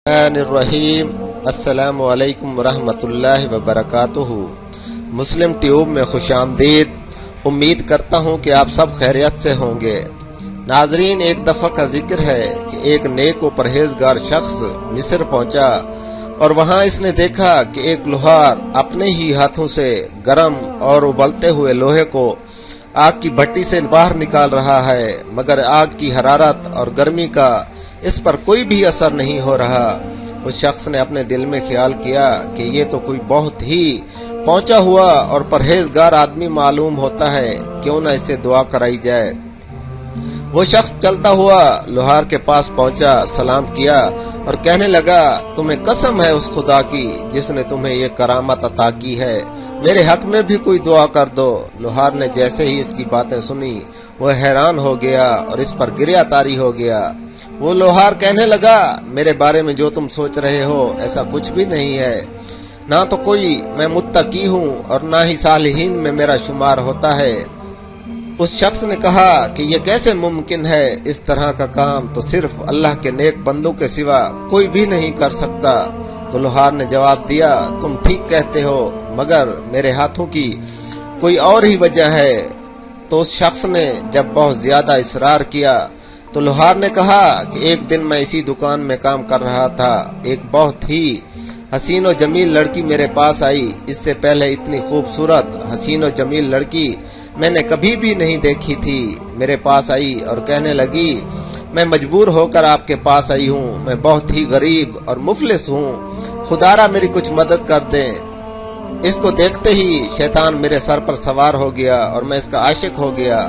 الرحمن الرحیم۔ السلام علیکم ورحمۃ اللہ وبرکاتہ۔ مسلم ٹیوب میں خوش آمدید۔ امید کرتا ہوں کہ آپ سب خیریت سے ہوں گے۔ ناظرین، ایک دفعہ کا ذکر ہے کہ ایک نیک و پرہیزگار شخص مصر پہنچا اور وہاں اس نے دیکھا کہ ایک لوہار اپنے ہی ہاتھوں سے گرم اور ابلتے ہوئے لوہے کو آگ کی بھٹی سے باہر نکال رہا ہے، مگر آگ کی حرارت اور گرمی کا اس پر کوئی بھی اثر نہیں ہو رہا۔ اس شخص نے اپنے دل میں خیال کیا کہ یہ تو کوئی بہت ہی پہنچا ہوا اور پرہیزگار آدمی معلوم ہوتا ہے، کیوں نہ اسے دعا کرائی جائے۔ وہ شخص چلتا ہوا لوہار کے پاس پہنچا، سلام کیا اور کہنے لگا، تمہیں قسم ہے اس خدا کی جس نے تمہیں یہ کرامت عطا کی ہے، میرے حق میں بھی کوئی دعا کر دو۔ لوہار نے جیسے ہی اس کی باتیں سنی وہ حیران ہو گیا اور اس پر گریہ طاری ہو گیا۔ وہ لوہار کہنے لگا، میرے بارے میں جو تم سوچ رہے ہو ایسا کچھ بھی نہیں ہے، نہ تو کوئی میں متقی ہوں اور نہ ہی صالحین میں میرا شمار ہوتا ہے۔ اس شخص نے کہا کہ یہ کیسے ممکن ہے، اس طرح کا کام تو صرف اللہ کے نیک بندوں کے سوا کوئی بھی نہیں کر سکتا۔ تو لوہار نے جواب دیا، تم ٹھیک کہتے ہو، مگر میرے ہاتھوں کی کوئی اور ہی وجہ ہے۔ تو اس شخص نے جب بہت زیادہ اصرار کیا تو لوہار نے کہا کہ ایک دن میں اسی دکان میں کام کر رہا تھا، ایک بہت ہی حسین و جمیل لڑکی میرے پاس آئی۔ اس سے پہلے اتنی خوبصورت حسین و جمیل لڑکی میں نے کبھی بھی نہیں دیکھی تھی۔ میرے پاس آئی اور کہنے لگی، میں مجبور ہو کر آپ کے پاس آئی ہوں، میں بہت ہی غریب اور مفلس ہوں، خدارا میری کچھ مدد کر دیں۔ اس کو دیکھتے ہی شیطان میرے سر پر سوار ہو گیا اور میں اس کا عاشق ہو گیا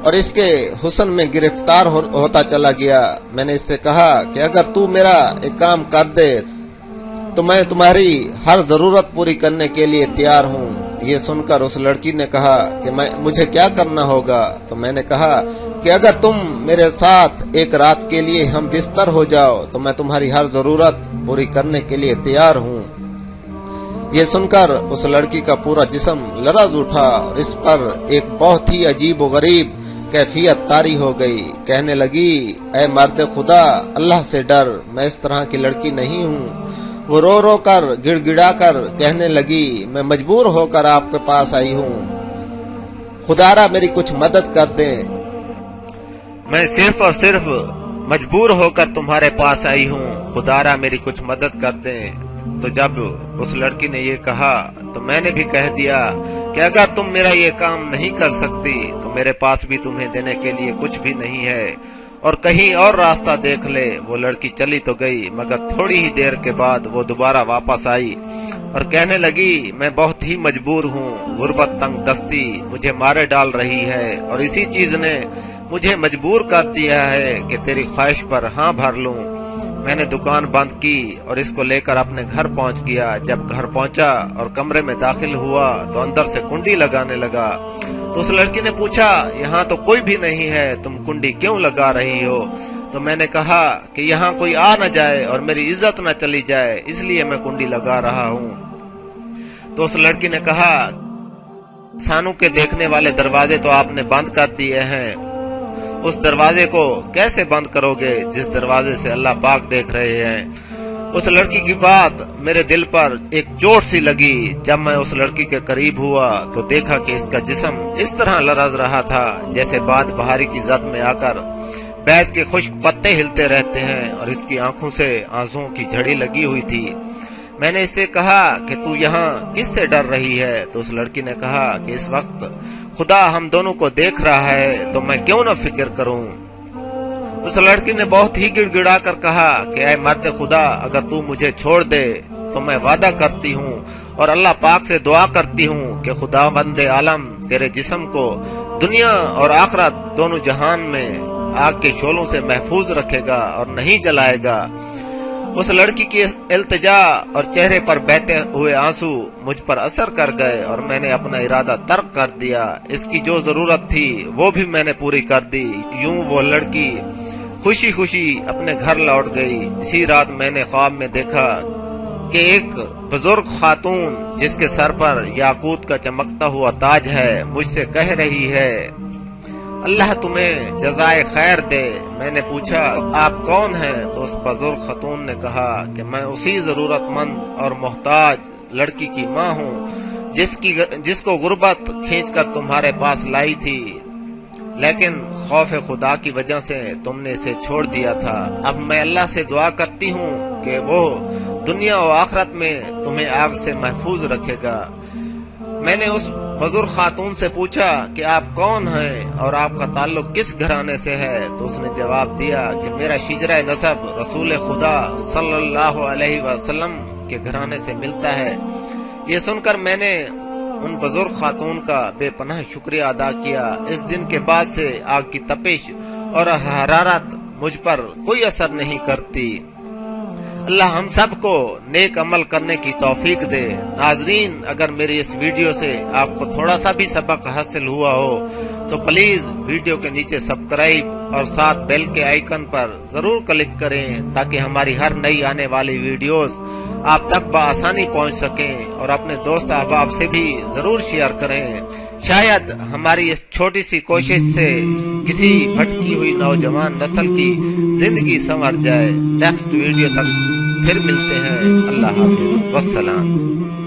اور اس کے حسن میں گرفتار ہوتا چلا گیا۔ میں نے اس سے کہا کہ اگر تو میرا ایک کام کر دے تو میں تمہاری ہر ضرورت پوری کرنے کے لیے تیار ہوں۔ یہ سن کر اس لڑکی نے کہا کہ مجھے کیا کرنا ہوگا؟ تو میں نے کہا کہ اگر تم میرے ساتھ ایک رات کے لیے ہم بستر ہو جاؤ تو میں تمہاری ہر ضرورت پوری کرنے کے لیے تیار ہوں۔ یہ سن کر اس لڑکی کا پورا جسم لرز اٹھا اور اس پر ایک بہت ہی عجیب و غریب کیفیت طاری ہو گئی۔ کہنے لگی، اے مرد خدا، اللہ سے ڈر، میں اس طرح کی لڑکی نہیں ہوں۔ وہ رو رو کر گڑ گڑا کر کہنے لگی، میں مجبور ہو کر آپ کے پاس آئی ہوں، خدارا میری کچھ مدد کر دیں، میں صرف اور صرف مجبور ہو کر تمہارے پاس آئی ہوں، خدارا میری کچھ مدد کر دیں۔ تو جب اس لڑکی نے یہ کہا تو میں نے بھی کہہ دیا کہ اگر تم میرا یہ کام نہیں کر سکتی تو میرے پاس بھی تمہیں دینے کے لیے کچھ بھی نہیں ہے، اور کہیں اور راستہ دیکھ لے۔ وہ لڑکی چلی تو گئی، مگر تھوڑی ہی دیر کے بعد وہ دوبارہ واپس آئی اور کہنے لگی، میں بہت ہی مجبور ہوں، غربت تنگ دستی مجھے مارے ڈال رہی ہے اور اسی چیز نے مجھے مجبور کر دیا ہے کہ تیری خواہش پر ہاں بھر لوں۔ میں نے دکان بند کی اور اس کو لے کر اپنے گھر پہنچ گیا۔ جب گھر پہنچا اور کمرے میں داخل ہوا تو اندر سے کنڈی لگانے لگا۔ تو اس لڑکی نے پوچھا، یہاں تو کوئی بھی نہیں ہے، تم کنڈی کیوں لگا رہی ہو؟ تو میں نے کہا کہ یہاں کوئی آ نہ جائے اور میری عزت نہ چلی جائے، اس لیے میں کنڈی لگا رہا ہوں۔ تو اس لڑکی نے کہا، انسانوں کے دیکھنے والے دروازے تو آپ نے بند کر دیے ہیں، اس دروازے کو کیسے بند کرو گے جس دروازے سے اللہ پاک دیکھ رہے ہیں؟ اس لڑکی کی بات میرے دل پر ایک چوٹ سی لگی۔ جب میں اس لڑکی کے قریب ہوا تو دیکھا کہ اس کا جسم اس طرح لرز رہا تھا جیسے باد بہاری کی زد میں آ کر بیت کے خشک پتے ہلتے رہتے ہیں، اور اس کی آنکھوں سے آنسوؤں کی جھڑی لگی ہوئی تھی۔ میں نے اس سے کہا کہ تو یہاں کس سے ڈر رہی ہے؟ تو اس لڑکی نے کہا کہ اس وقت خدا ہم دونوں کو دیکھ رہا ہے تو میں کیوں نہ فکر کروں۔ اس لڑکی نے بہت ہی گڑ گڑا کر کہا کہ اے مرد خدا، اگر تو مجھے چھوڑ دے تو میں وعدہ کرتی ہوں اور اللہ پاک سے دعا کرتی ہوں کہ خدا بند عالم تیرے جسم کو دنیا اور آخرت دونوں جہان میں آگ کے شعلوں سے محفوظ رکھے گا اور نہیں جلائے گا۔ اس لڑکی کی التجا اور چہرے پر بہتے ہوئے آنسو مجھ پر اثر کر گئے اور میں نے اپنا ارادہ ترک کر دیا۔ اس کی جو ضرورت تھی وہ بھی میں نے پوری کر دی۔ یوں وہ لڑکی خوشی خوشی اپنے گھر لوٹ گئی۔ اسی رات میں نے خواب میں دیکھا کہ ایک بزرگ خاتون جس کے سر پر یاقوت کا چمکتا ہوا تاج ہے مجھ سے کہہ رہی ہے، اللہ تمہیں جزائے خیر دے۔ میں نے پوچھا آپ کون ہیں؟ تو اس بزرگ خاتون نے کہا کہ میں اسی ضرورت مند اور محتاج لڑکی کی ماں ہوں جس کو غربت کھینچ کر تمہارے پاس لائی تھی، لیکن خوف خدا کی وجہ سے تم نے اسے چھوڑ دیا تھا۔ اب میں اللہ سے دعا کرتی ہوں کہ وہ دنیا و آخرت میں تمہیں آگ سے محفوظ رکھے گا۔ میں نے اس بزرگ خاتون سے پوچھا کہ آپ کون ہیں اور آپ کا تعلق کس گھرانے سے ہے؟ تو اس نے جواب دیا کہ میرا شجرہ نسب رسول خدا صلی اللہ علیہ وسلم کے گھرانے سے ملتا ہے۔ یہ سن کر میں نے ان بزرگ خاتون کا بے پناہ شکریہ ادا کیا۔ اس دن کے بعد سے آگ کی تپش اور حرارت مجھ پر کوئی اثر نہیں کرتی۔ اللہ ہم سب کو نیک عمل کرنے کی توفیق دے۔ ناظرین، اگر میری اس ویڈیو سے آپ کو تھوڑا سا بھی سبق حاصل ہوا ہو تو پلیز ویڈیو کے نیچے سبکرائب اور ساتھ بیل کے آئیکن پر ضرور کلک کریں تاکہ ہماری ہر نئی آنے والی ویڈیوز آپ تک بآسانی پہنچ سکیں، اور اپنے دوست احباب سے بھی ضرور شیئر کریں۔ شاید ہماری اس چھوٹی سی کوشش سے کسی بھٹکی ہوئی نوجوان نسل کی زندگی سنور جائے۔ نیکسٹ ویڈیو تک پھر ملتے ہیں۔ اللہ حافظ، والسلام۔